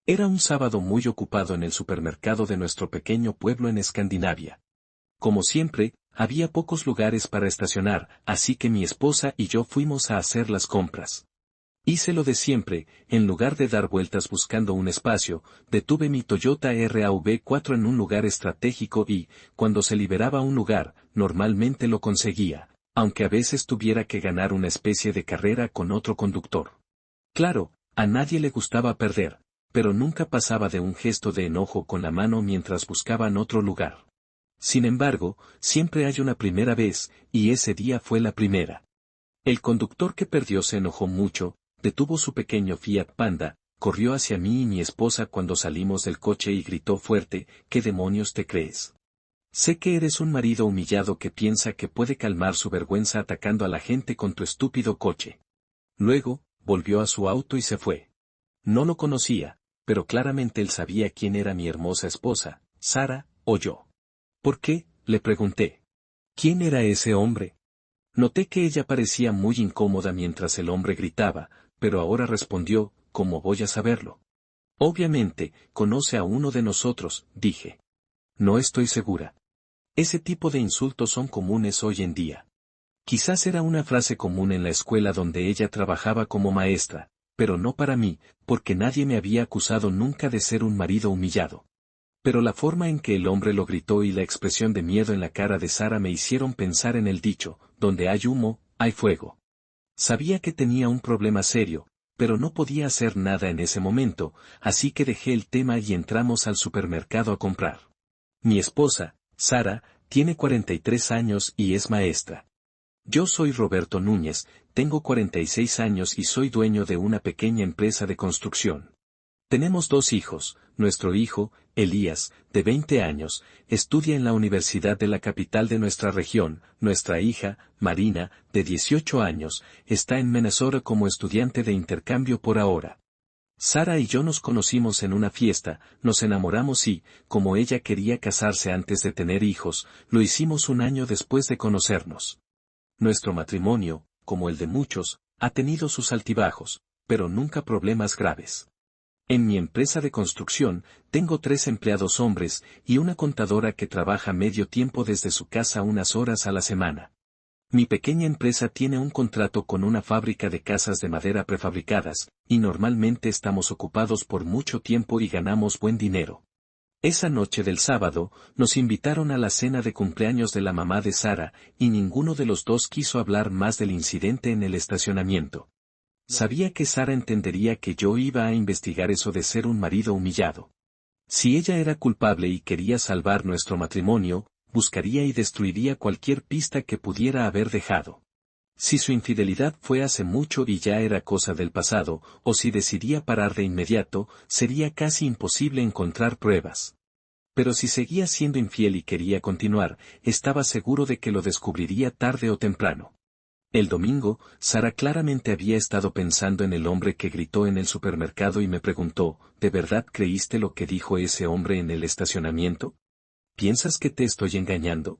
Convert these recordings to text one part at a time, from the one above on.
Era un sábado muy ocupado en el supermercado de nuestro pequeño pueblo en Escandinavia. Como siempre, había pocos lugares para estacionar, así que mi esposa y yo fuimos a hacer las compras. Hice lo de siempre, en lugar de dar vueltas buscando un espacio, detuve mi Toyota RAV4 en un lugar estratégico y, cuando se liberaba un lugar, normalmente lo conseguía, aunque a veces tuviera que ganar una especie de carrera con otro conductor. Claro, a nadie le gustaba perder, pero nunca pasaba de un gesto de enojo con la mano mientras buscaban otro lugar. Sin embargo, siempre hay una primera vez, y ese día fue la primera. El conductor que perdió se enojó mucho, detuvo su pequeño Fiat Panda, corrió hacia mí y mi esposa cuando salimos del coche y gritó fuerte: ¿Qué demonios te crees? Sé que eres un marido humillado que piensa que puede calmar su vergüenza atacando a la gente con tu estúpido coche. Luego, volvió a su auto y se fue. No lo conocía, pero claramente él sabía quién era mi hermosa esposa, Sara, o yo. ¿Por qué?, le pregunté. ¿Quién era ese hombre? Noté que ella parecía muy incómoda mientras el hombre gritaba, pero ahora respondió: ¿cómo voy a saberlo? Obviamente, conoce a uno de nosotros, dije. No estoy segura. Ese tipo de insultos son comunes hoy en día. Quizás era una frase común en la escuela donde ella trabajaba como maestra, pero no para mí, porque nadie me había acusado nunca de ser un marido humillado. Pero la forma en que el hombre lo gritó y la expresión de miedo en la cara de Sara me hicieron pensar en el dicho: donde hay humo, hay fuego. Sabía que tenía un problema serio, pero no podía hacer nada en ese momento, así que dejé el tema y entramos al supermercado a comprar. Mi esposa, Sara, tiene 43 años y es maestra. Yo soy Roberto Núñez, tengo 46 años y soy dueño de una pequeña empresa de construcción. Tenemos 2 hijos. Nuestro hijo, Elías, de 20 años, estudia en la universidad de la capital de nuestra región. Nuestra hija, Marina, de 18 años, está en Minnesota como estudiante de intercambio por ahora. Sara y yo nos conocimos en una fiesta, nos enamoramos y, como ella quería casarse antes de tener hijos, lo hicimos un año después de conocernos. Nuestro matrimonio, como el de muchos, ha tenido sus altibajos, pero nunca problemas graves. En mi empresa de construcción, tengo 3 empleados hombres y una contadora que trabaja medio tiempo desde su casa unas horas a la semana. Mi pequeña empresa tiene un contrato con una fábrica de casas de madera prefabricadas, y normalmente estamos ocupados por mucho tiempo y ganamos buen dinero. Esa noche del sábado, nos invitaron a la cena de cumpleaños de la mamá de Sara, y ninguno de los dos quiso hablar más del incidente en el estacionamiento. Sabía que Sara entendería que yo iba a investigar eso de ser un marido humillado. Si ella era culpable y quería salvar nuestro matrimonio, buscaría y destruiría cualquier pista que pudiera haber dejado. Si su infidelidad fue hace mucho y ya era cosa del pasado, o si decidía parar de inmediato, sería casi imposible encontrar pruebas. Pero si seguía siendo infiel y quería continuar, estaba seguro de que lo descubriría tarde o temprano. El domingo, Sara claramente había estado pensando en el hombre que gritó en el supermercado y me preguntó: ¿de verdad creíste lo que dijo ese hombre en el estacionamiento? ¿Piensas que te estoy engañando?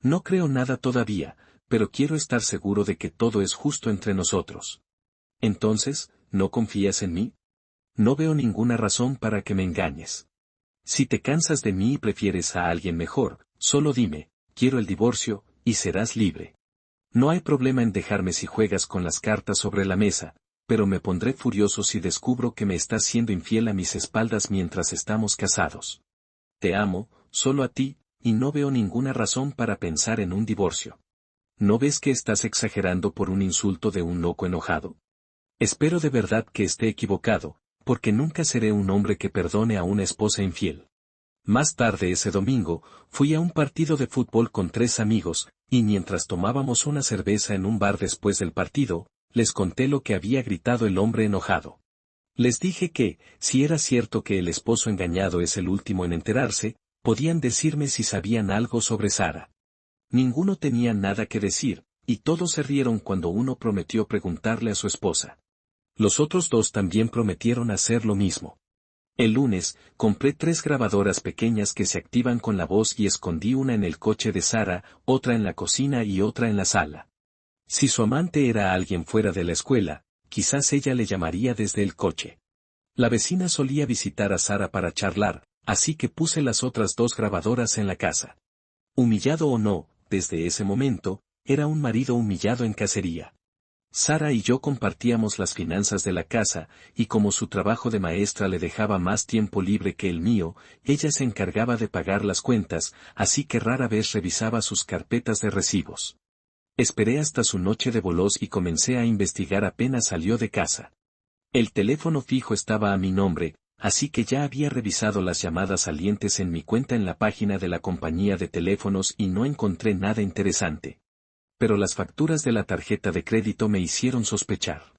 No creo nada todavía, pero quiero estar seguro de que todo es justo entre nosotros. Entonces, ¿no confías en mí? No veo ninguna razón para que me engañes. Si te cansas de mí y prefieres a alguien mejor, solo dime: quiero el divorcio, y serás libre. No hay problema en dejarme si juegas con las cartas sobre la mesa, pero me pondré furioso si descubro que me estás siendo infiel a mis espaldas mientras estamos casados. Te amo, solo a ti, y no veo ninguna razón para pensar en un divorcio. ¿No ves que estás exagerando por un insulto de un loco enojado? Espero de verdad que esté equivocado, porque nunca seré un hombre que perdone a una esposa infiel. Más tarde ese domingo, fui a un partido de fútbol con 3 amigos, y mientras tomábamos una cerveza en un bar después del partido, les conté lo que había gritado el hombre enojado. Les dije que, si era cierto que el esposo engañado es el último en enterarse, podían decirme si sabían algo sobre Sara. Ninguno tenía nada que decir, y todos se rieron cuando uno prometió preguntarle a su esposa. Los otros 2 también prometieron hacer lo mismo. El lunes, compré 3 grabadoras pequeñas que se activan con la voz y escondí una en el coche de Sara, otra en la cocina y otra en la sala. Si su amante era alguien fuera de la escuela, quizás ella le llamaría desde el coche. La vecina solía visitar a Sara para charlar, así que puse las otras dos grabadoras en la casa. Humillado o no, desde ese momento, era un marido humillado en cacería. Sara y yo compartíamos las finanzas de la casa, y como su trabajo de maestra le dejaba más tiempo libre que el mío, ella se encargaba de pagar las cuentas, así que rara vez revisaba sus carpetas de recibos. Esperé hasta su noche de bolos y comencé a investigar apenas salió de casa. El teléfono fijo estaba a mi nombre, así que ya había revisado las llamadas salientes en mi cuenta en la página de la compañía de teléfonos y no encontré nada interesante. Pero las facturas de la tarjeta de crédito me hicieron sospechar.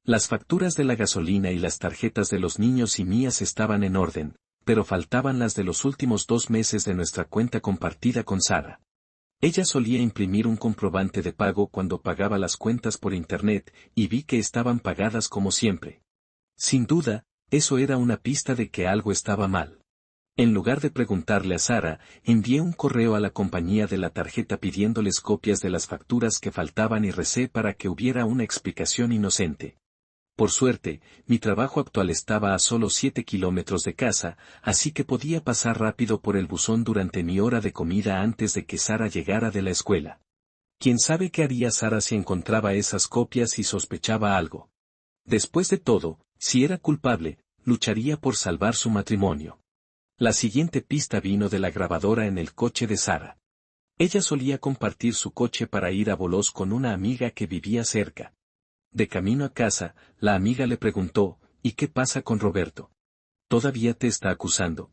Las facturas de la gasolina y las tarjetas de los niños y mías estaban en orden, pero faltaban las de los últimos 2 meses de nuestra cuenta compartida con Sara. Ella solía imprimir un comprobante de pago cuando pagaba las cuentas por internet, y vi que estaban pagadas como siempre. Sin duda, eso era una pista de que algo estaba mal. En lugar de preguntarle a Sara, envié un correo a la compañía de la tarjeta pidiéndoles copias de las facturas que faltaban y recé para que hubiera una explicación inocente. Por suerte, mi trabajo actual estaba a solo 7 kilómetros de casa, así que podía pasar rápido por el buzón durante mi hora de comida antes de que Sara llegara de la escuela. ¿Quién sabe qué haría Sara si encontraba esas copias y sospechaba algo? Después de todo, si era culpable, lucharía por salvar su matrimonio. La siguiente pista vino de la grabadora en el coche de Sara. Ella solía compartir su coche para ir a bolos con una amiga que vivía cerca. De camino a casa, la amiga le preguntó, ¿y qué pasa con Roberto? ¿Todavía te está acusando?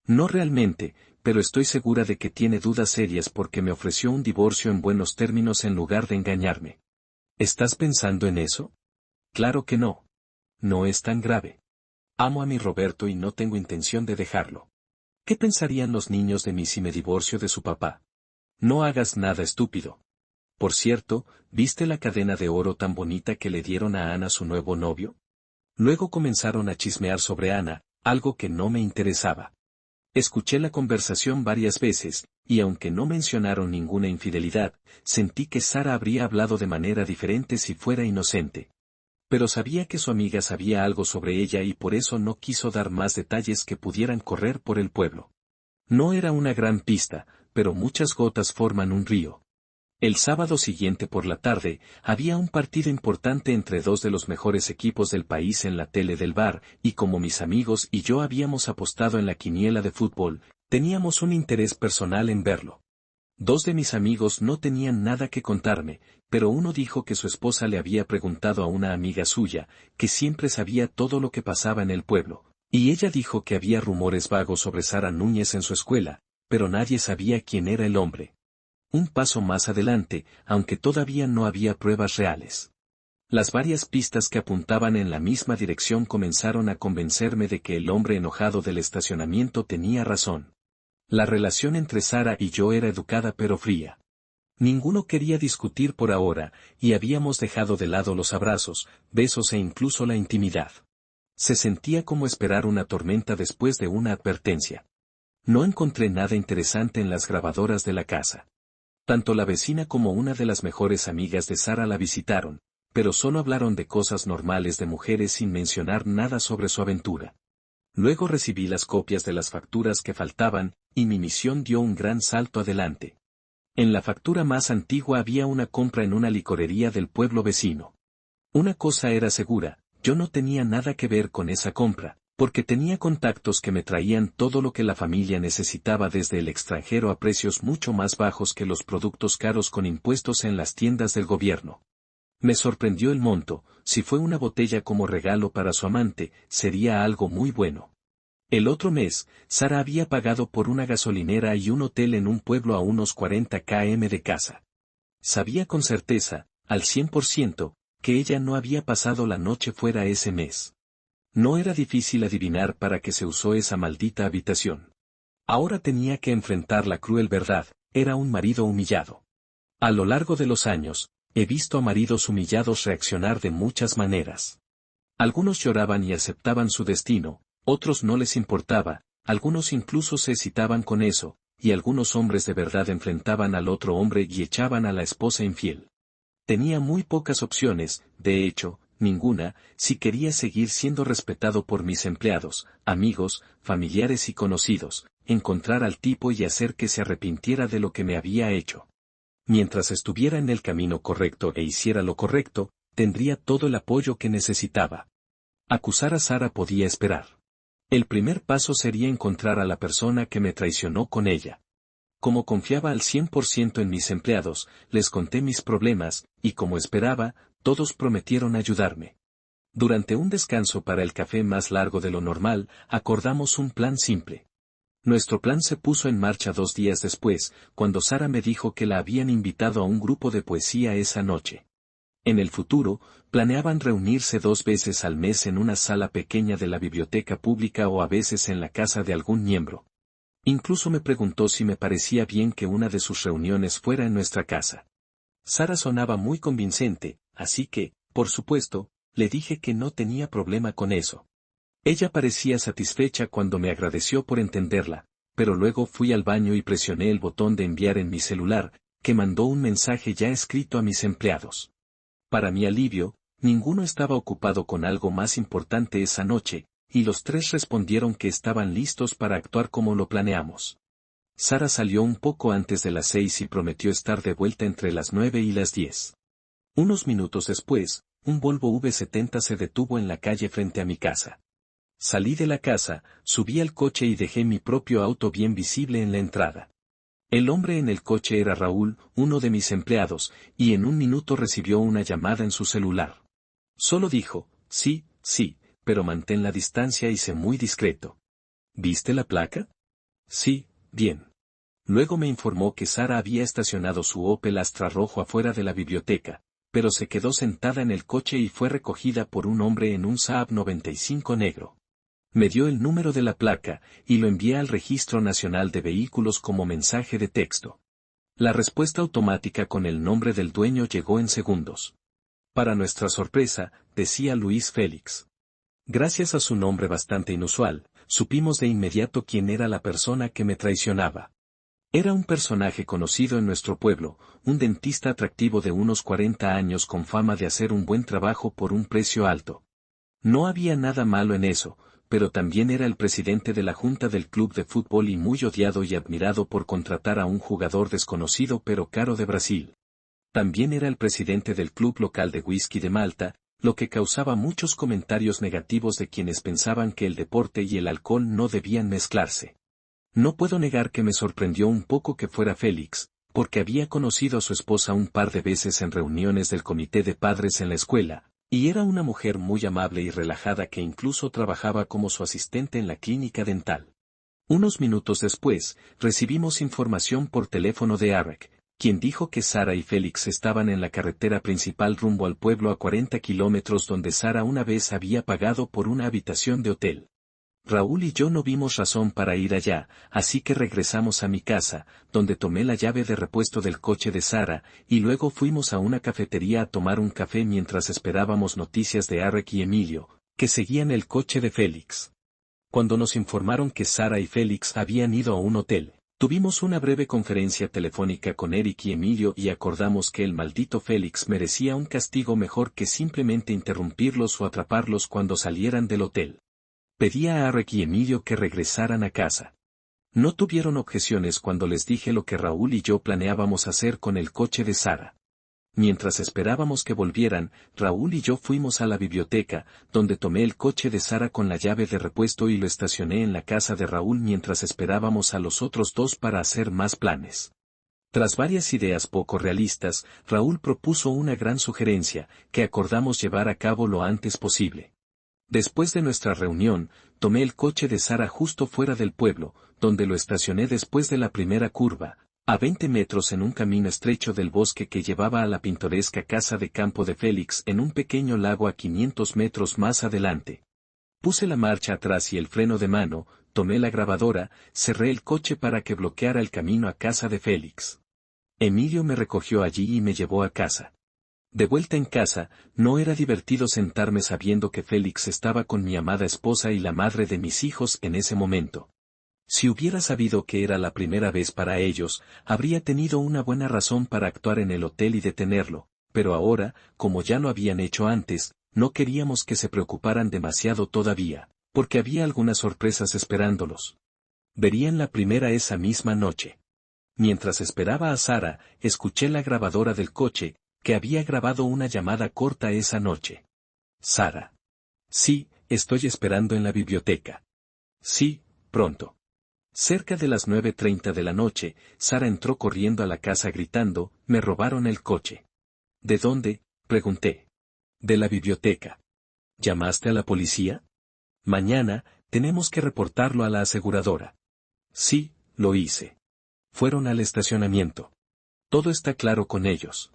No realmente, pero estoy segura de que tiene dudas serias porque me ofreció un divorcio en buenos términos en lugar de engañarme. ¿Estás pensando en eso? Claro que no. No es tan grave. Amo a mi Roberto y no tengo intención de dejarlo. ¿Qué pensarían los niños de mí si me divorcio de su papá? No hagas nada estúpido. Por cierto, ¿viste la cadena de oro tan bonita que le dieron a Ana su nuevo novio? Luego comenzaron a chismear sobre Ana, algo que no me interesaba. Escuché la conversación varias veces, y aunque no mencionaron ninguna infidelidad, sentí que Sara habría hablado de manera diferente si fuera inocente. Pero sabía que su amiga sabía algo sobre ella y por eso no quiso dar más detalles que pudieran correr por el pueblo. No era una gran pista, pero muchas gotas forman un río. El sábado siguiente por la tarde, había un partido importante entre dos de los mejores equipos del país en la tele del bar, y como mis amigos y yo habíamos apostado en la quiniela de fútbol, teníamos un interés personal en verlo. 2 de mis amigos no tenían nada que contarme, pero uno dijo que su esposa le había preguntado a una amiga suya, que siempre sabía todo lo que pasaba en el pueblo, y ella dijo que había rumores vagos sobre Sara Núñez en su escuela, pero nadie sabía quién era el hombre. Un paso más adelante, aunque todavía no había pruebas reales. Las varias pistas que apuntaban en la misma dirección comenzaron a convencerme de que el hombre enojado del estacionamiento tenía razón. La relación entre Sara y yo era educada pero fría. Ninguno quería discutir por ahora, y habíamos dejado de lado los abrazos, besos e incluso la intimidad. Se sentía como esperar una tormenta después de una advertencia. No encontré nada interesante en las grabadoras de la casa. Tanto la vecina como una de las mejores amigas de Sara la visitaron, pero solo hablaron de cosas normales de mujeres sin mencionar nada sobre su aventura. Luego recibí las copias de las facturas que faltaban, y mi misión dio un gran salto adelante. En la factura más antigua había una compra en una licorería del pueblo vecino. Una cosa era segura, yo no tenía nada que ver con esa compra, porque tenía contactos que me traían todo lo que la familia necesitaba desde el extranjero a precios mucho más bajos que los productos caros con impuestos en las tiendas del gobierno. Me sorprendió el monto, si fue una botella como regalo para su amante, sería algo muy bueno. El otro mes, Sara había pagado por una gasolinera y un hotel en un pueblo a unos 40 km de casa. Sabía con certeza, al 100%, que ella no había pasado la noche fuera ese mes. No era difícil adivinar para qué se usó esa maldita habitación. Ahora tenía que enfrentar la cruel verdad, era un marido humillado. A lo largo de los años, he visto a maridos humillados reaccionar de muchas maneras. Algunos lloraban y aceptaban su destino, otros no les importaba, algunos incluso se excitaban con eso, y algunos hombres de verdad enfrentaban al otro hombre y echaban a la esposa infiel. Tenía muy pocas opciones, de hecho, ninguna, si quería seguir siendo respetado por mis empleados, amigos, familiares y conocidos, encontrar al tipo y hacer que se arrepintiera de lo que me había hecho. Mientras estuviera en el camino correcto e hiciera lo correcto, tendría todo el apoyo que necesitaba. Acusar a Sara podía esperar. El primer paso sería encontrar a la persona que me traicionó con ella. Como confiaba al 100% en mis empleados, les conté mis problemas, y como esperaba, todos prometieron ayudarme. Durante un descanso para el café más largo de lo normal, acordamos un plan simple. Nuestro plan se puso en marcha 2 días después, cuando Sara me dijo que la habían invitado a un grupo de poesía esa noche. En el futuro, planeaban reunirse 2 veces al mes en una sala pequeña de la biblioteca pública o a veces en la casa de algún miembro. Incluso me preguntó si me parecía bien que una de sus reuniones fuera en nuestra casa. Sara sonaba muy convincente, así que, por supuesto, le dije que no tenía problema con eso. Ella parecía satisfecha cuando me agradeció por entenderla, pero luego fui al baño y presioné el botón de enviar en mi celular, que mandó un mensaje ya escrito a mis empleados. Para mi alivio, ninguno estaba ocupado con algo más importante esa noche, y los 3 respondieron que estaban listos para actuar como lo planeamos. Sara salió un poco antes de las 6 y prometió estar de vuelta entre las 9 y las 10. Unos minutos después, un Volvo V70 se detuvo en la calle frente a mi casa. Salí de la casa, subí al coche y dejé mi propio auto bien visible en la entrada. El hombre en el coche era Raúl, uno de mis empleados, y en un minuto recibió una llamada en su celular. Solo dijo, sí, pero mantén la distancia y sé muy discreto. ¿Viste la placa? Sí, bien. Luego me informó que Sara había estacionado su Opel Astra rojo afuera de la biblioteca, pero se quedó sentada en el coche y fue recogida por un hombre en un Saab 95 negro. Me dio el número de la placa, y lo envié al Registro Nacional de Vehículos como mensaje de texto. La respuesta automática con el nombre del dueño llegó en segundos. Para nuestra sorpresa, decía Luis Félix. Gracias a su nombre bastante inusual, supimos de inmediato quién era la persona que me traicionaba. Era un personaje conocido en nuestro pueblo, un dentista atractivo de unos 40 años con fama de hacer un buen trabajo por un precio alto. No había nada malo en eso, pero también era el presidente de la junta del club de fútbol y muy odiado y admirado por contratar a un jugador desconocido pero caro de Brasil. También era el presidente del club local de whisky de Malta, lo que causaba muchos comentarios negativos de quienes pensaban que el deporte y el alcohol no debían mezclarse. No puedo negar que me sorprendió un poco que fuera Félix, porque había conocido a su esposa un par de veces en reuniones del comité de padres en la escuela, y era una mujer muy amable y relajada que incluso trabajaba como su asistente en la clínica dental. Unos minutos después, recibimos información por teléfono de Arek, quien dijo que Sara y Félix estaban en la carretera principal rumbo al pueblo a 40 kilómetros donde Sara una vez había pagado por una habitación de hotel. Raúl y yo no vimos razón para ir allá, así que regresamos a mi casa, donde tomé la llave de repuesto del coche de Sara, y luego fuimos a una cafetería a tomar un café mientras esperábamos noticias de Arek y Emilio, que seguían el coche de Félix. Cuando nos informaron que Sara y Félix habían ido a un hotel, tuvimos una breve conferencia telefónica con Eric y Emilio y acordamos que el maldito Félix merecía un castigo mejor que simplemente interrumpirlos o atraparlos cuando salieran del hotel. Pedí a Arek y Emilio que regresaran a casa. No tuvieron objeciones cuando les dije lo que Raúl y yo planeábamos hacer con el coche de Sara. Mientras esperábamos que volvieran, Raúl y yo fuimos a la biblioteca, donde tomé el coche de Sara con la llave de repuesto y lo estacioné en la casa de Raúl mientras esperábamos a los otros 2 para hacer más planes. Tras varias ideas poco realistas, Raúl propuso una gran sugerencia, que acordamos llevar a cabo lo antes posible. Después de nuestra reunión, tomé el coche de Sara justo fuera del pueblo, donde lo estacioné después de la primera curva, a 20 metros en un camino estrecho del bosque que llevaba a la pintoresca casa de campo de Félix en un pequeño lago a 500 metros más adelante. Puse la marcha atrás y el freno de mano, tomé la grabadora, cerré el coche para que bloqueara el camino a casa de Félix. Emilio me recogió allí y me llevó a casa. De vuelta en casa, no era divertido sentarme sabiendo que Félix estaba con mi amada esposa y la madre de mis hijos en ese momento. Si hubiera sabido que era la primera vez para ellos, habría tenido una buena razón para actuar en el hotel y detenerlo, pero ahora, como ya lo habían hecho antes, no queríamos que se preocuparan demasiado todavía, porque había algunas sorpresas esperándolos. Verían la primera esa misma noche. Mientras esperaba a Sara, escuché la grabadora del coche, que había grabado una llamada corta esa noche. Sara. Sí, estoy esperando en la biblioteca. Sí, pronto. Cerca de las 9:30 de la noche, Sara entró corriendo a la casa gritando, me robaron el coche. ¿De dónde?, pregunté. De la biblioteca. ¿Llamaste a la policía? Mañana, tenemos que reportarlo a la aseguradora. Sí, lo hice. Fueron al estacionamiento. Todo está claro con ellos.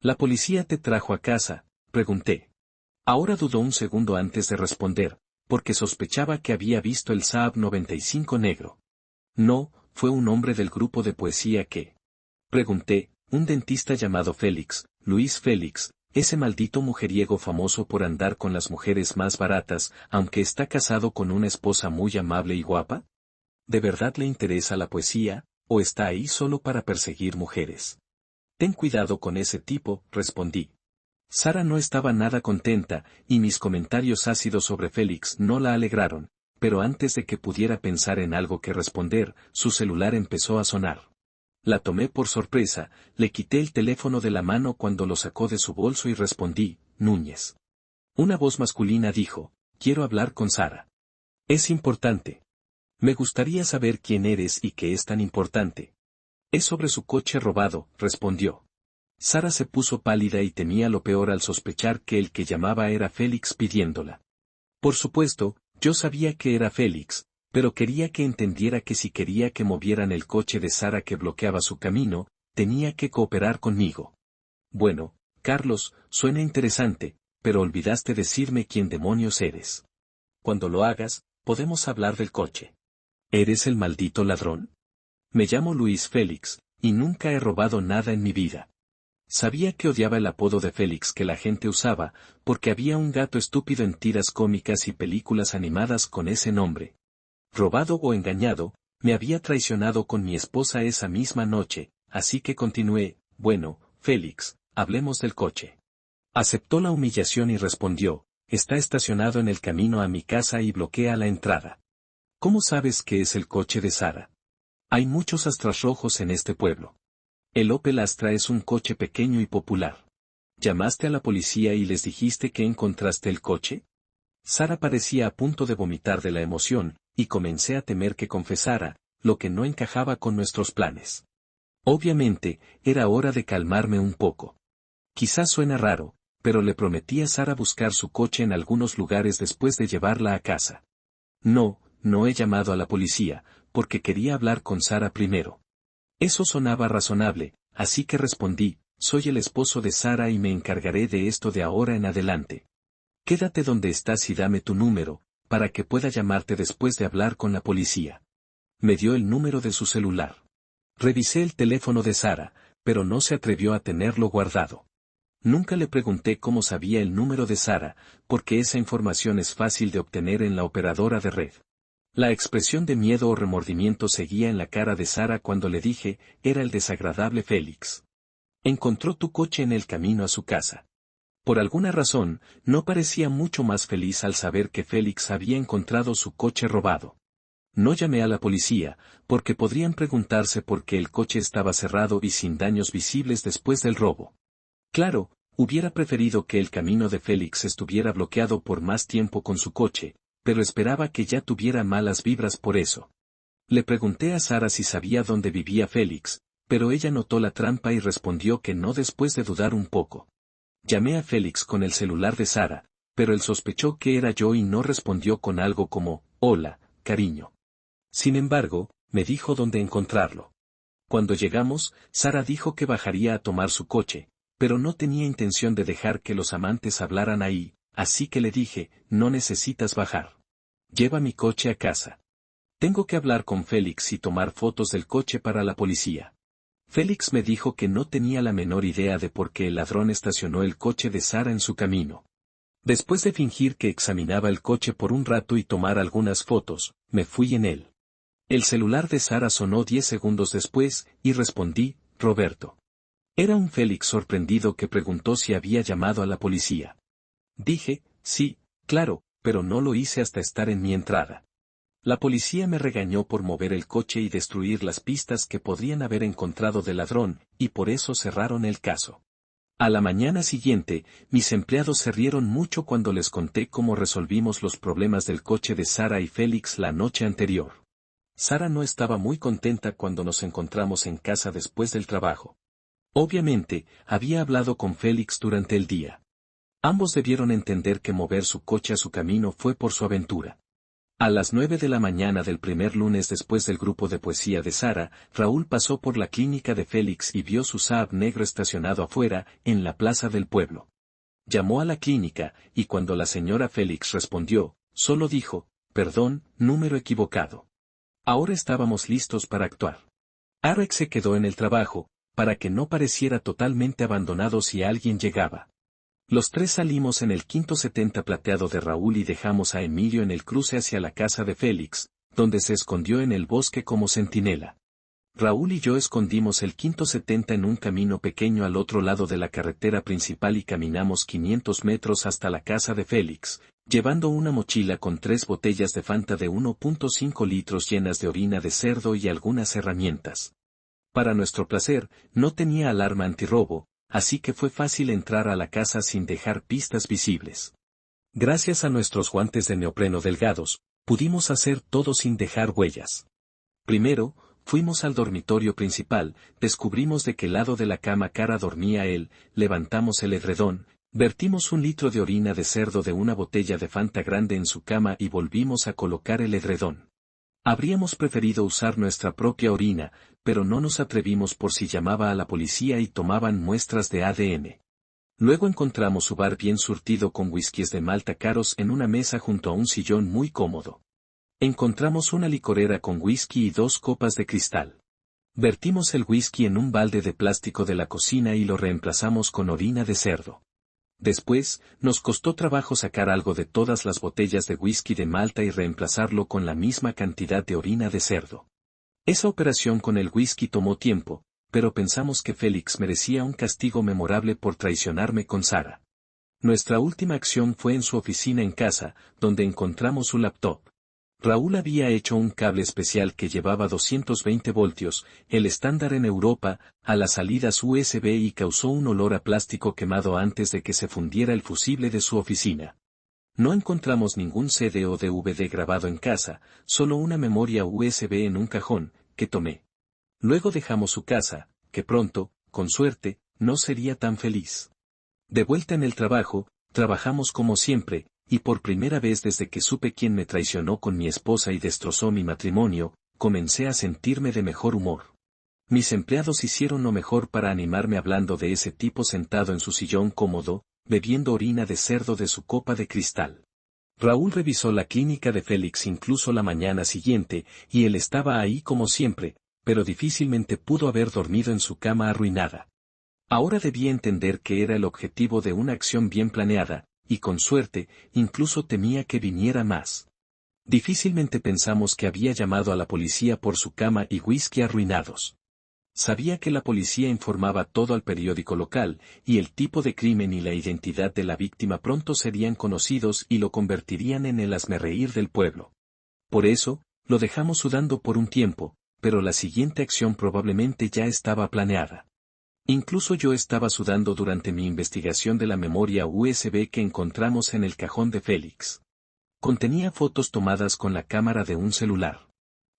¿La policía te trajo a casa?, pregunté. Ahora dudó un segundo antes de responder, porque sospechaba que había visto el Saab 95 negro. No, fue un hombre del grupo de poesía que... Pregunté, un dentista llamado Félix, Luis Félix, ese maldito mujeriego famoso por andar con las mujeres más baratas, aunque está casado con una esposa muy amable y guapa. ¿De verdad le interesa la poesía, o está ahí solo para perseguir mujeres? Ten cuidado con ese tipo, respondí. Sara no estaba nada contenta, y mis comentarios ácidos sobre Félix no la alegraron, pero antes de que pudiera pensar en algo que responder, su celular empezó a sonar. La tomé por sorpresa, le quité el teléfono de la mano cuando lo sacó de su bolso y respondí, Núñez. Una voz masculina dijo, quiero hablar con Sara. Es importante. Me gustaría saber quién eres y qué es tan importante. Es sobre su coche robado, respondió. Sara se puso pálida y temía lo peor al sospechar que el que llamaba era Félix pidiéndola. Por supuesto, yo sabía que era Félix, pero quería que entendiera que si quería que movieran el coche de Sara que bloqueaba su camino, tenía que cooperar conmigo. Bueno, Carlos, suena interesante, pero olvidaste decirme quién demonios eres. Cuando lo hagas, podemos hablar del coche. ¿Eres el maldito ladrón? Me llamo Luis Félix, y nunca he robado nada en mi vida. Sabía que odiaba el apodo de Félix que la gente usaba, porque había un gato estúpido en tiras cómicas y películas animadas con ese nombre. Robado o engañado, me había traicionado con mi esposa esa misma noche, así que continué, bueno, Félix, hablemos del coche. Aceptó la humillación y respondió, está estacionado en el camino a mi casa y bloquea la entrada. ¿Cómo sabes que es el coche de Sara? Hay muchos Astras rojos en este pueblo. El Opel Astra es un coche pequeño y popular. ¿Llamaste a la policía y les dijiste que encontraste el coche? Sara parecía a punto de vomitar de la emoción, y comencé a temer que confesara, lo que no encajaba con nuestros planes. Obviamente, era hora de calmarme un poco. Quizás suena raro, pero le prometí a Sara buscar su coche en algunos lugares después de llevarla a casa. No he llamado a la policía, porque quería hablar con Sara primero. Eso sonaba razonable, así que respondí, soy el esposo de Sara y me encargaré de esto de ahora en adelante. Quédate donde estás y dame tu número, para que pueda llamarte después de hablar con la policía. Me dio el número de su celular. Revisé el teléfono de Sara, pero no se atrevió a tenerlo guardado. Nunca le pregunté cómo sabía el número de Sara, porque esa información es fácil de obtener en la operadora de red. La expresión de miedo o remordimiento seguía en la cara de Sara cuando le dije, era el desagradable Félix. Encontró tu coche en el camino a su casa. Por alguna razón, no parecía mucho más feliz al saber que Félix había encontrado su coche robado. No llamé a la policía, porque podrían preguntarse por qué el coche estaba cerrado y sin daños visibles después del robo. Claro, hubiera preferido que el camino de Félix estuviera bloqueado por más tiempo con su coche, pero esperaba que ya tuviera malas vibras por eso. Le pregunté a Sara si sabía dónde vivía Félix, pero ella notó la trampa y respondió que no después de dudar un poco. Llamé a Félix con el celular de Sara, pero él sospechó que era yo y no respondió con algo como, hola, cariño. Sin embargo, me dijo dónde encontrarlo. Cuando llegamos, Sara dijo que bajaría a tomar su coche, pero no tenía intención de dejar que los amantes hablaran ahí, así que le dije, no necesitas bajar. Lleva mi coche a casa. Tengo que hablar con Félix y tomar fotos del coche para la policía. Félix me dijo que no tenía la menor idea de por qué el ladrón estacionó el coche de Sara en su camino. Después de fingir que examinaba el coche por un rato y tomar algunas fotos, me fui en él. El celular de Sara sonó 10 segundos después, y respondí, Roberto. Era un Félix sorprendido que preguntó si había llamado a la policía. Dije, sí, claro, pero no lo hice hasta estar en mi entrada. La policía me regañó por mover el coche y destruir las pistas que podrían haber encontrado del ladrón, y por eso cerraron el caso. A la mañana siguiente, mis empleados se rieron mucho cuando les conté cómo resolvimos los problemas del coche de Sara y Félix la noche anterior. Sara no estaba muy contenta cuando nos encontramos en casa después del trabajo. Obviamente, había hablado con Félix durante el día. Ambos debieron entender que mover su coche a su camino fue por su aventura. A las 9 de la mañana del primer lunes después del grupo de poesía de Sara, Raúl pasó por la clínica de Félix y vio su Saab negro estacionado afuera, en la plaza del pueblo. Llamó a la clínica, y cuando la señora Félix respondió, solo dijo, perdón, número equivocado. Ahora estábamos listos para actuar. Alex se quedó en el trabajo, para que no pareciera totalmente abandonado si alguien llegaba. Los tres salimos en el 570 plateado de Raúl y dejamos a Emilio en el cruce hacia la casa de Félix, donde se escondió en el bosque como centinela. Raúl y yo escondimos el 570 en un camino pequeño al otro lado de la carretera principal y caminamos 500 metros hasta la casa de Félix, llevando una mochila con 3 botellas de Fanta de 1.5 litros llenas de orina de cerdo y algunas herramientas. Para nuestro placer, no tenía alarma antirrobo, así que fue fácil entrar a la casa sin dejar pistas visibles. Gracias a nuestros guantes de neopreno delgados, pudimos hacer todo sin dejar huellas. Primero, fuimos al dormitorio principal, descubrimos de qué lado de la cama Cara dormía él, levantamos el edredón, vertimos 1 litro de orina de cerdo de una botella de Fanta grande en su cama y volvimos a colocar el edredón. Habríamos preferido usar nuestra propia orina, pero no nos atrevimos por si llamaba a la policía y tomaban muestras de ADN. Luego encontramos su bar bien surtido con whiskies de Malta caros en una mesa junto a un sillón muy cómodo. Encontramos una licorera con whisky y 2 copas de cristal. Vertimos el whisky en un balde de plástico de la cocina y lo reemplazamos con orina de cerdo. Después, nos costó trabajo sacar algo de todas las botellas de whisky de Malta y reemplazarlo con la misma cantidad de orina de cerdo. Esa operación con el whisky tomó tiempo, pero pensamos que Félix merecía un castigo memorable por traicionarme con Sara. Nuestra última acción fue en su oficina en casa, donde encontramos su laptop. Raúl había hecho un cable especial que llevaba 220 voltios, el estándar en Europa, a las salidas USB y causó un olor a plástico quemado antes de que se fundiera el fusible de su oficina. No encontramos ningún CD o DVD grabado en casa, solo una memoria USB en un cajón, que tomé. Luego dejamos su casa, que pronto, con suerte, no sería tan feliz. De vuelta en el trabajo, trabajamos como siempre, y por primera vez desde que supe quién me traicionó con mi esposa y destrozó mi matrimonio, comencé a sentirme de mejor humor. Mis empleados hicieron lo mejor para animarme hablando de ese tipo sentado en su sillón cómodo, bebiendo orina de cerdo de su copa de cristal. Raúl revisó la clínica de Félix incluso la mañana siguiente, y él estaba ahí como siempre, pero difícilmente pudo haber dormido en su cama arruinada. Ahora debía entender que era el objetivo de una acción bien planeada, y con suerte, incluso temía que viniera más. Difícilmente pensamos que había llamado a la policía por su cama y whisky arruinados. Sabía que la policía informaba todo al periódico local, y el tipo de crimen y la identidad de la víctima pronto serían conocidos y lo convertirían en el hazmerreír del pueblo. Por eso, lo dejamos sudando por un tiempo, pero la siguiente acción probablemente ya estaba planeada. Incluso yo estaba sudando durante mi investigación de la memoria USB que encontramos en el cajón de Félix. Contenía fotos tomadas con la cámara de un celular.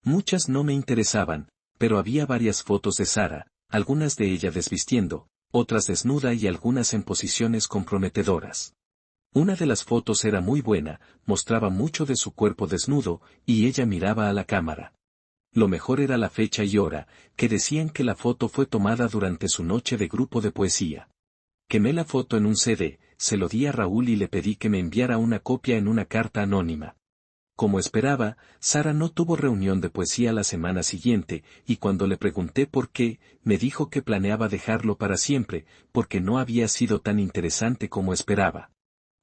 Muchas no me interesaban, pero había varias fotos de Sara, algunas de ella desvistiendo, otras desnuda y algunas en posiciones comprometedoras. Una de las fotos era muy buena, mostraba mucho de su cuerpo desnudo, y ella miraba a la cámara. Lo mejor era la fecha y hora, que decían que la foto fue tomada durante su noche de grupo de poesía. Quemé la foto en un CD, se lo di a Raúl y le pedí que me enviara una copia en una carta anónima. Como esperaba, Sara no tuvo reunión de poesía la semana siguiente, y cuando le pregunté por qué, me dijo que planeaba dejarlo para siempre, porque no había sido tan interesante como esperaba.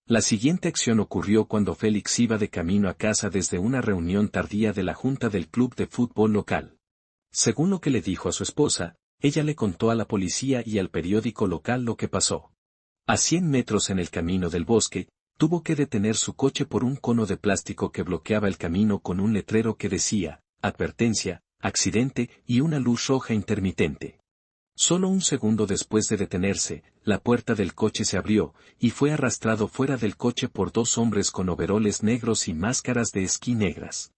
La siguiente acción ocurrió cuando Félix iba de camino a casa desde una reunión tardía de la junta del club de fútbol local. Según lo que le dijo a su esposa, ella le contó a la policía y al periódico local lo que pasó. A 100 metros en el camino del bosque, Tuvo que detener su coche por un cono de plástico que bloqueaba el camino con un letrero que decía, advertencia, accidente y una luz roja intermitente. Solo un segundo después de detenerse, la puerta del coche se abrió, y fue arrastrado fuera del coche por dos hombres con overoles negros y máscaras de esquí negras.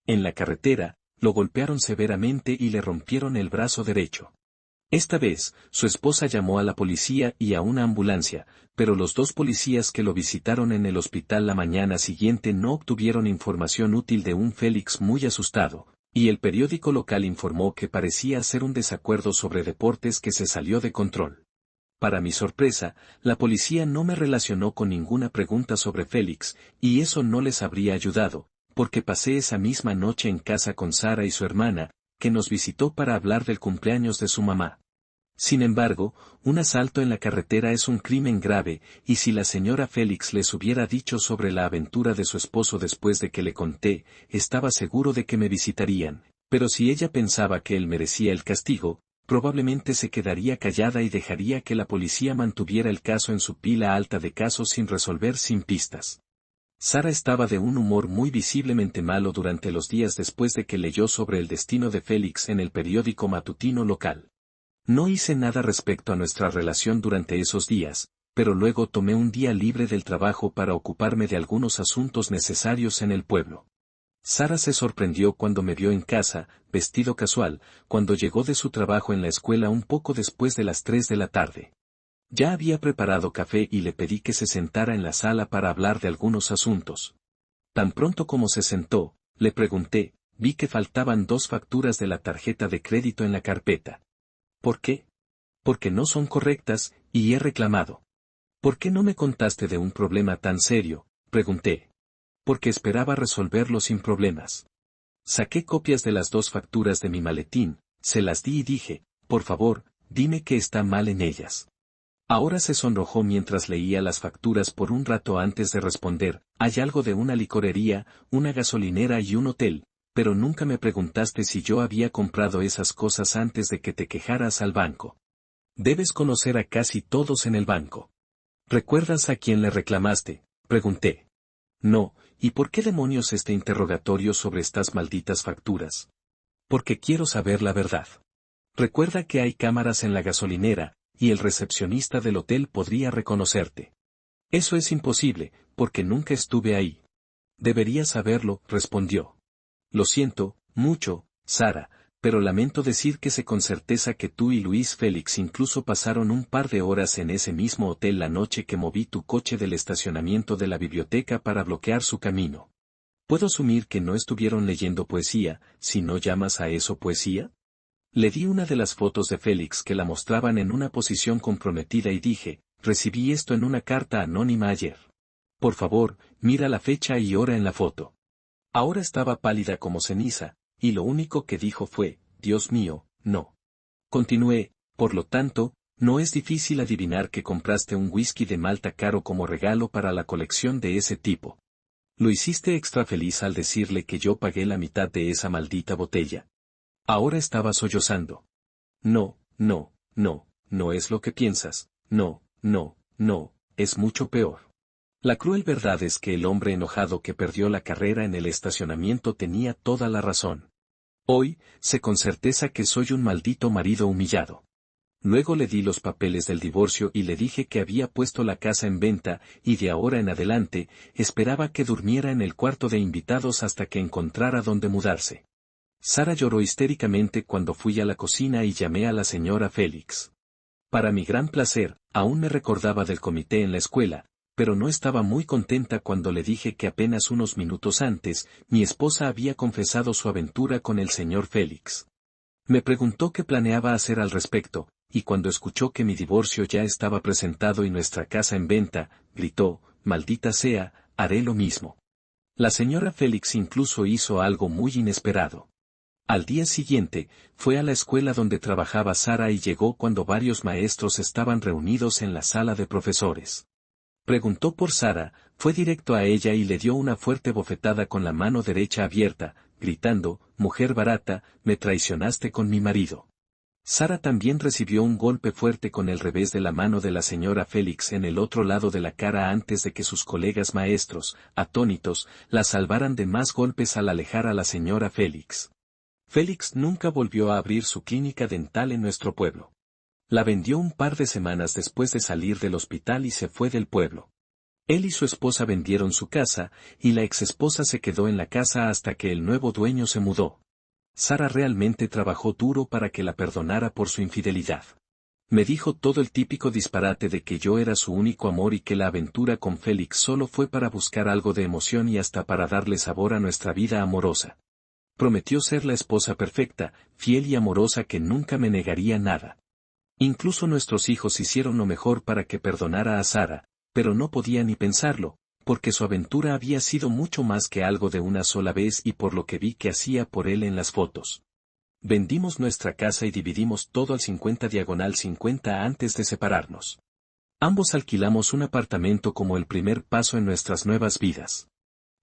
En la carretera, lo golpearon severamente y le rompieron el brazo derecho. Esta vez, su esposa llamó a la policía y a una ambulancia, pero los dos policías que lo visitaron en el hospital la mañana siguiente no obtuvieron información útil de un Félix muy asustado, y el periódico local informó que parecía ser un desacuerdo sobre deportes que se salió de control. Para mi sorpresa, la policía no me relacionó con ninguna pregunta sobre Félix, y eso no les habría ayudado, porque pasé esa misma noche en casa con Sara y su hermana, que nos visitó para hablar del cumpleaños de su mamá. Sin embargo, un asalto en la carretera es un crimen grave, y si la señora Félix les hubiera dicho sobre la aventura de su esposo después de que le conté, estaba seguro de que me visitarían, pero si ella pensaba que él merecía el castigo, probablemente se quedaría callada y dejaría que la policía mantuviera el caso en su pila alta de casos sin resolver sin pistas. Sara estaba de un humor muy visiblemente malo durante los días después de que leyó sobre el destino de Félix en el periódico matutino local. No hice nada respecto a nuestra relación durante esos días, pero luego tomé un día libre del trabajo para ocuparme de algunos asuntos necesarios en el pueblo. Sara se sorprendió cuando me vio en casa, vestido casual, cuando llegó de su trabajo en la escuela un poco después de las 3 de la tarde. Ya había preparado café y le pedí que se sentara en la sala para hablar de algunos asuntos. Tan pronto como se sentó, le pregunté, vi que faltaban 2 facturas de la tarjeta de crédito en la carpeta. ¿Por qué? Porque no son correctas, y he reclamado. ¿Por qué no me contaste de un problema tan serio?, pregunté. Porque esperaba resolverlo sin problemas. Saqué copias de las 2 facturas de mi maletín, se las di y dije, por favor, dime qué está mal en ellas. Ahora se sonrojó mientras leía las facturas por un rato antes de responder, hay algo de una licorería, una gasolinera y un hotel, pero nunca me preguntaste si yo había comprado esas cosas antes de que te quejaras al banco. Debes conocer a casi todos en el banco. ¿Recuerdas a quién le reclamaste?, pregunté. No, ¿y por qué demonios este interrogatorio sobre estas malditas facturas? Porque quiero saber la verdad. Recuerda que hay cámaras en la gasolinera, y el recepcionista del hotel podría reconocerte. Eso es imposible, porque nunca estuve ahí. Deberías saberlo, respondió. Lo siento, mucho, Sara, pero lamento decir que sé con certeza que tú y Luis Félix incluso pasaron un par de horas en ese mismo hotel la noche que moví tu coche del estacionamiento de la biblioteca para bloquear su camino. ¿Puedo asumir que no estuvieron leyendo poesía, si no llamas a eso poesía? Le di una de las fotos de Félix que la mostraban en una posición comprometida y dije, recibí esto en una carta anónima ayer. Por favor, mira la fecha y hora en la foto. Ahora estaba pálida como ceniza, y lo único que dijo fue, Dios mío, no. Continué, por lo tanto, no es difícil adivinar que compraste un whisky de Malta caro como regalo para la colección de ese tipo. ¿Lo hiciste extra feliz al decirle que yo pagué la mitad de esa maldita botella? Ahora estaba sollozando. No, no, no, no es lo que piensas, no, no, no, es mucho peor. La cruel verdad es que el hombre enojado que perdió la carrera en el estacionamiento tenía toda la razón. Hoy, sé con certeza que soy un maldito marido humillado. Luego le di los papeles del divorcio y le dije que había puesto la casa en venta, y de ahora en adelante, esperaba que durmiera en el cuarto de invitados hasta que encontrara dónde mudarse. Sara lloró histéricamente cuando fui a la cocina y llamé a la señora Félix. Para mi gran placer, aún me recordaba del comité en la escuela, pero no estaba muy contenta cuando le dije que apenas unos minutos antes, mi esposa había confesado su aventura con el señor Félix. Me preguntó qué planeaba hacer al respecto, y cuando escuchó que mi divorcio ya estaba presentado y nuestra casa en venta, gritó, maldita sea, haré lo mismo. La señora Félix incluso hizo algo muy inesperado. Al día siguiente, fue a la escuela donde trabajaba Sara y llegó cuando varios maestros estaban reunidos en la sala de profesores. Preguntó por Sara, fue directo a ella y le dio una fuerte bofetada con la mano derecha abierta, gritando, mujer barata, me traicionaste con mi marido. Sara también recibió un golpe fuerte con el revés de la mano de la señora Félix en el otro lado de la cara antes de que sus colegas maestros, atónitos, la salvaran de más golpes al alejar a la señora Félix. Félix nunca volvió a abrir su clínica dental en nuestro pueblo. La vendió un par de semanas después de salir del hospital y se fue del pueblo. Él y su esposa vendieron su casa, y la exesposa se quedó en la casa hasta que el nuevo dueño se mudó. Sara realmente trabajó duro para que la perdonara por su infidelidad. Me dijo todo el típico disparate de que yo era su único amor y que la aventura con Félix solo fue para buscar algo de emoción y hasta para darle sabor a nuestra vida amorosa. Prometió ser la esposa perfecta, fiel y amorosa que nunca me negaría nada. Incluso nuestros hijos hicieron lo mejor para que perdonara a Sara, pero no podía ni pensarlo, porque su aventura había sido mucho más que algo de una sola vez y por lo que vi que hacía por él en las fotos. Vendimos nuestra casa y dividimos todo al 50/50 antes de separarnos. Ambos alquilamos un apartamento como el primer paso en nuestras nuevas vidas.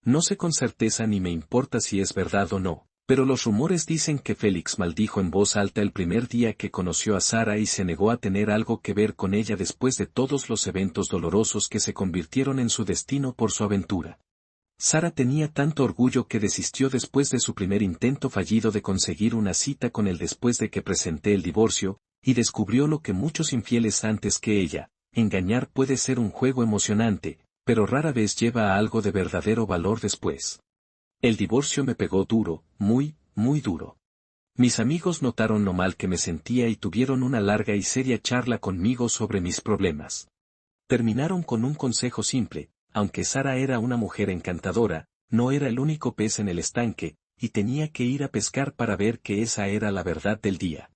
No sé con certeza ni me importa si es verdad o no, pero los rumores dicen que Félix maldijo en voz alta el primer día que conoció a Sara y se negó a tener algo que ver con ella después de todos los eventos dolorosos que se convirtieron en su destino por su aventura. Sara tenía tanto orgullo que desistió después de su primer intento fallido de conseguir una cita con él después de que presenté el divorcio, y descubrió lo que muchos infieles antes que ella: engañar puede ser un juego emocionante, pero rara vez lleva a algo de verdadero valor después. El divorcio me pegó duro, muy, muy duro. Mis amigos notaron lo mal que me sentía y tuvieron una larga y seria charla conmigo sobre mis problemas. Terminaron con un consejo simple: aunque Sara era una mujer encantadora, no era el único pez en el estanque, y tenía que ir a pescar para ver que esa era la verdad del día.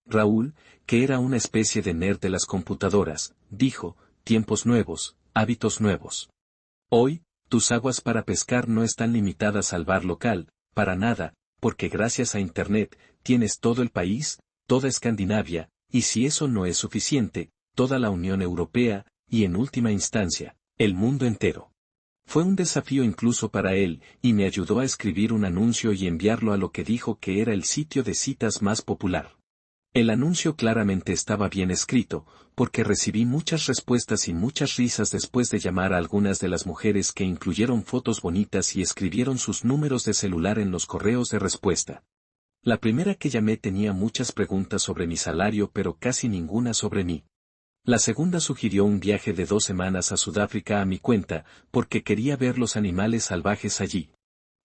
Raúl, que era una especie de nerd de las computadoras, dijo: tiempos nuevos, hábitos nuevos. Hoy, tus aguas para pescar no están limitadas al bar local, para nada, porque gracias a Internet, tienes todo el país, toda Escandinavia, y si eso no es suficiente, toda la Unión Europea, y en última instancia, el mundo entero. Fue un desafío incluso para él, y me ayudó a escribir un anuncio y enviarlo a lo que dijo que era el sitio de citas más popular. El anuncio claramente estaba bien escrito, porque recibí muchas respuestas y muchas risas después de llamar a algunas de las mujeres que incluyeron fotos bonitas y escribieron sus números de celular en los correos de respuesta. La primera que llamé tenía muchas preguntas sobre mi salario pero casi ninguna sobre mí. La segunda sugirió un viaje de 2 semanas a Sudáfrica a mi cuenta, porque quería ver los animales salvajes allí.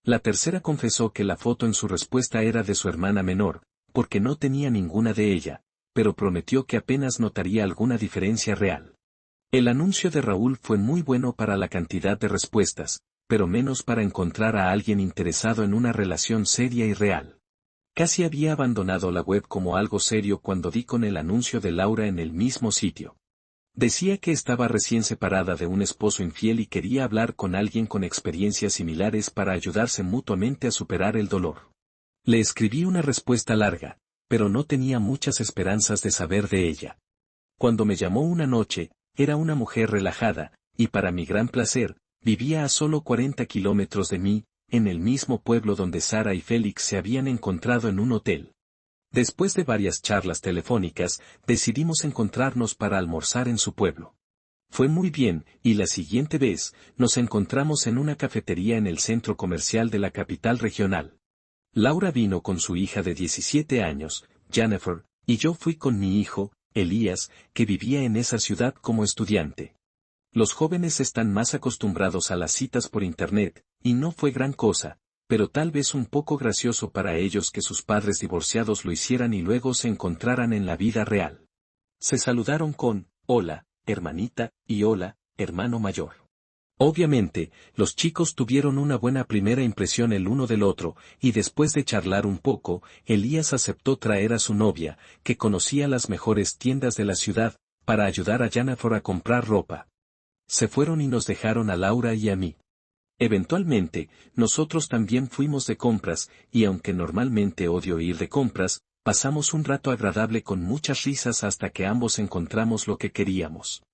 La tercera confesó que la foto en su respuesta era de su hermana menor, porque no tenía ninguna de ella, pero prometió que apenas notaría alguna diferencia real. El anuncio de Raúl fue muy bueno para la cantidad de respuestas, pero menos para encontrar a alguien interesado en una relación seria y real. Casi había abandonado la web como algo serio cuando di con el anuncio de Laura en el mismo sitio. Decía que estaba recién separada de un esposo infiel y quería hablar con alguien con experiencias similares para ayudarse mutuamente a superar el dolor. Le escribí una respuesta larga, pero no tenía muchas esperanzas de saber de ella. Cuando me llamó una noche, era una mujer relajada, y para mi gran placer, vivía a solo 40 kilómetros de mí, en el mismo pueblo donde Sara y Félix se habían encontrado en un hotel. Después de varias charlas telefónicas, decidimos encontrarnos para almorzar en su pueblo. Fue muy bien, y la siguiente vez, nos encontramos en una cafetería en el centro comercial de la capital regional. Laura vino con su hija de 17 años, Jennifer, y yo fui con mi hijo, Elías, que vivía en esa ciudad como estudiante. Los jóvenes están más acostumbrados a las citas por Internet, y no fue gran cosa, pero tal vez un poco gracioso para ellos que sus padres divorciados lo hicieran y luego se encontraran en la vida real. Se saludaron con: hola, hermanita, y hola, hermano mayor. Obviamente, los chicos tuvieron una buena primera impresión el uno del otro, y después de charlar un poco, Elías aceptó traer a su novia, que conocía las mejores tiendas de la ciudad, para ayudar a Jennifer a comprar ropa. Se fueron y nos dejaron a Laura y a mí. Eventualmente, nosotros también fuimos de compras, y aunque normalmente odio ir de compras, pasamos un rato agradable con muchas risas hasta que ambos encontramos lo que queríamos.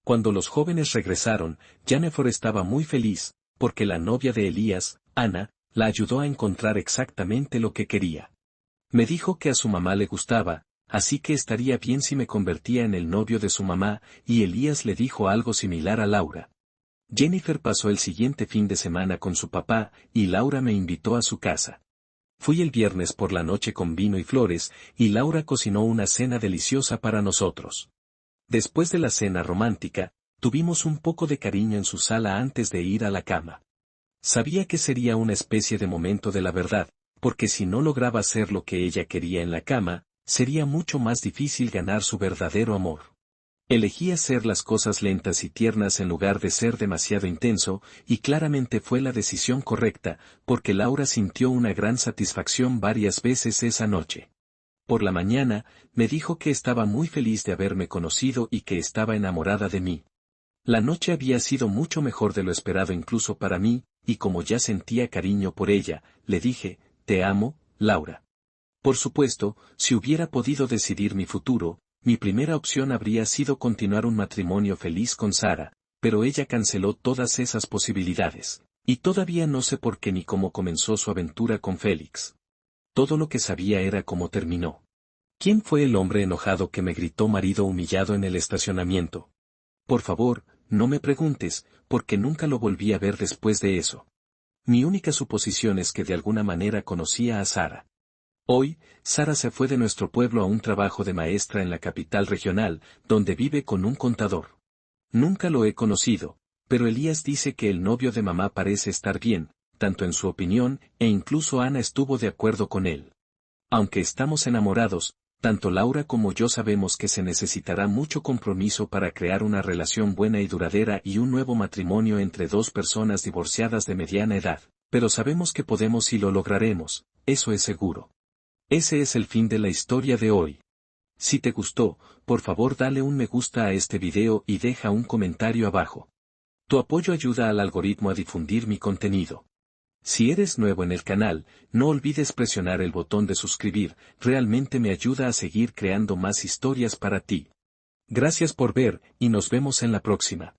Cuando los jóvenes regresaron, Jennifer estaba muy feliz, porque la novia de Elías, Ana, la ayudó a encontrar exactamente lo que quería. Me dijo que a su mamá le gustaba, así que estaría bien si me convertía en el novio de su mamá, y Elías le dijo algo similar a Laura. Jennifer pasó el siguiente fin de semana con su papá, y Laura me invitó a su casa. Fui el viernes por la noche con vino y flores, y Laura cocinó una cena deliciosa para nosotros. Después de la cena romántica, tuvimos un poco de cariño en su sala antes de ir a la cama. Sabía que sería una especie de momento de la verdad, porque si no lograba hacer lo que ella quería en la cama, sería mucho más difícil ganar su verdadero amor. Elegí hacer las cosas lentas y tiernas en lugar de ser demasiado intenso, y claramente fue la decisión correcta, porque Laura sintió una gran satisfacción varias veces esa noche. Por la mañana, me dijo que estaba muy feliz de haberme conocido y que estaba enamorada de mí. La noche había sido mucho mejor de lo esperado incluso para mí, y como ya sentía cariño por ella, le dije, «Te amo, Laura». Por supuesto, si hubiera podido decidir mi futuro, mi primera opción habría sido continuar un matrimonio feliz con Sara, pero ella canceló todas esas posibilidades, y todavía no sé por qué ni cómo comenzó su aventura con Félix. Todo lo que sabía era cómo terminó. ¿Quién fue el hombre enojado que me gritó marido humillado en el estacionamiento? Por favor, no me preguntes, porque nunca lo volví a ver después de eso. Mi única suposición es que de alguna manera conocía a Sara. Hoy, Sara se fue de nuestro pueblo a un trabajo de maestra en la capital regional, donde vive con un contador. Nunca lo he conocido, pero Elías dice que el novio de mamá parece estar bien, tanto en su opinión, e incluso Ana estuvo de acuerdo con él. Aunque estamos enamorados, tanto Laura como yo sabemos que se necesitará mucho compromiso para crear una relación buena y duradera y un nuevo matrimonio entre dos personas divorciadas de mediana edad, pero sabemos que podemos y lo lograremos, eso es seguro. Ese es el fin de la historia de hoy. Si te gustó, por favor dale un me gusta a este video y deja un comentario abajo. Tu apoyo ayuda al algoritmo a difundir mi contenido. Si eres nuevo en el canal, no olvides presionar el botón de suscribir, realmente me ayuda a seguir creando más historias para ti. Gracias por ver, y nos vemos en la próxima.